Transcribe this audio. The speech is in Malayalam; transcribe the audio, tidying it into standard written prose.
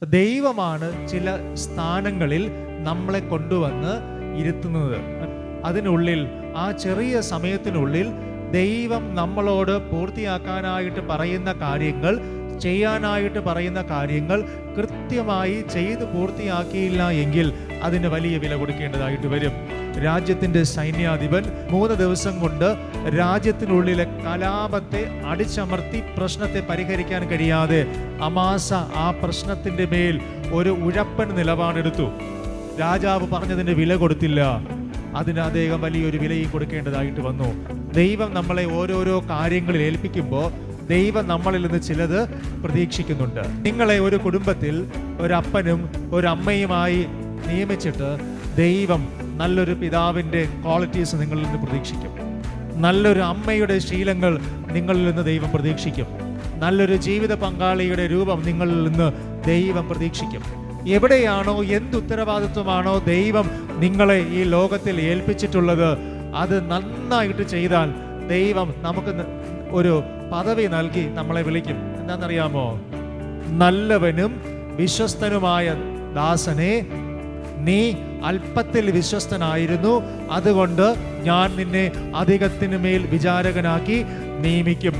ദൈവമാണ് ചില സ്ഥാനങ്ങളിൽ നമ്മളെ കൊണ്ടുവന്ന് ഇരുത്തുന്നത്. അതിനുള്ളിൽ, ആ ചെറിയ സമയത്തിനുള്ളിൽ ദൈവം നമ്മളോട് പൂർത്തിയാക്കാനായിട്ട് പറയുന്ന കാര്യങ്ങൾ, ചെയ്യാനായിട്ട് പറയുന്ന കാര്യങ്ങൾ കൃത്യമായി ചെയ്ത് പൂർത്തിയാക്കിയില്ല എങ്കിൽ അതിന് വലിയ വില കൊടുക്കേണ്ടതായിട്ട് വരും. രാജ്യത്തിൻ്റെ സൈന്യാധിപൻ 3 ദിവസം കൊണ്ട് രാജ്യത്തിനുള്ളിലെ കലാപത്തെ അടിച്ചമർത്തി പ്രശ്നത്തെ പരിഹരിക്കാൻ കഴിയാതെ അമാസ ആ പ്രശ്നത്തിൻ്റെ മേൽ ഒരു ഉഴപ്പൻ നിലപാടെടുത്തു. രാജാവ് പറഞ്ഞതിന് വില കൊടുത്തില്ല. അതിന് അദ്ദേഹം വലിയൊരു വിലയും കൊടുക്കേണ്ടതായിട്ട് വന്നു. ദൈവം നമ്മളെ ഓരോരോ കാര്യങ്ങളിൽ ഏൽപ്പിക്കുമ്പോൾ ദൈവം നമ്മളിൽ നിന്ന് ചിലത് പ്രതീക്ഷിക്കുന്നുണ്ട്. നിങ്ങളെ ഒരു കുടുംബത്തിൽ ഒരപ്പനും ഒരമ്മയുമായി നിയമിച്ചിട്ട് ദൈവം നല്ലൊരു പിതാവിൻ്റെ ക്വാളിറ്റീസ് നിങ്ങളിൽ നിന്ന് പ്രതീക്ഷിക്കും. നല്ലൊരു അമ്മയുടെ ശീലങ്ങൾ നിങ്ങളിൽ നിന്ന് ദൈവം പ്രതീക്ഷിക്കും. നല്ലൊരു ജീവിത പങ്കാളിയുടെ രൂപം നിങ്ങളിൽ നിന്ന് ദൈവം പ്രതീക്ഷിക്കും. എവിടെയാണോ, എന്തുത്തരവാദിത്വമാണോ ദൈവം നിങ്ങളെ ഈ ലോകത്തിൽ ഏൽപ്പിച്ചിട്ടുള്ളത്, അത് നന്നായിട്ട് ചെയ്താൽ ദൈവം നമുക്ക് ഒരു പദവി നൽകി നമ്മളെ വിളിക്കും. എന്താണെന്നറിയാമോ? നല്ലവനും വിശ്വസ്തനുമായ ദാസനെ, നീ അല്പത്തിൽ വിശ്വസ്തനായിരുന്നു, അതുകൊണ്ട് ഞാൻ നിന്നെ അധികത്തിനു മേൽ വിചാരകനാക്കി നിയമിക്കും.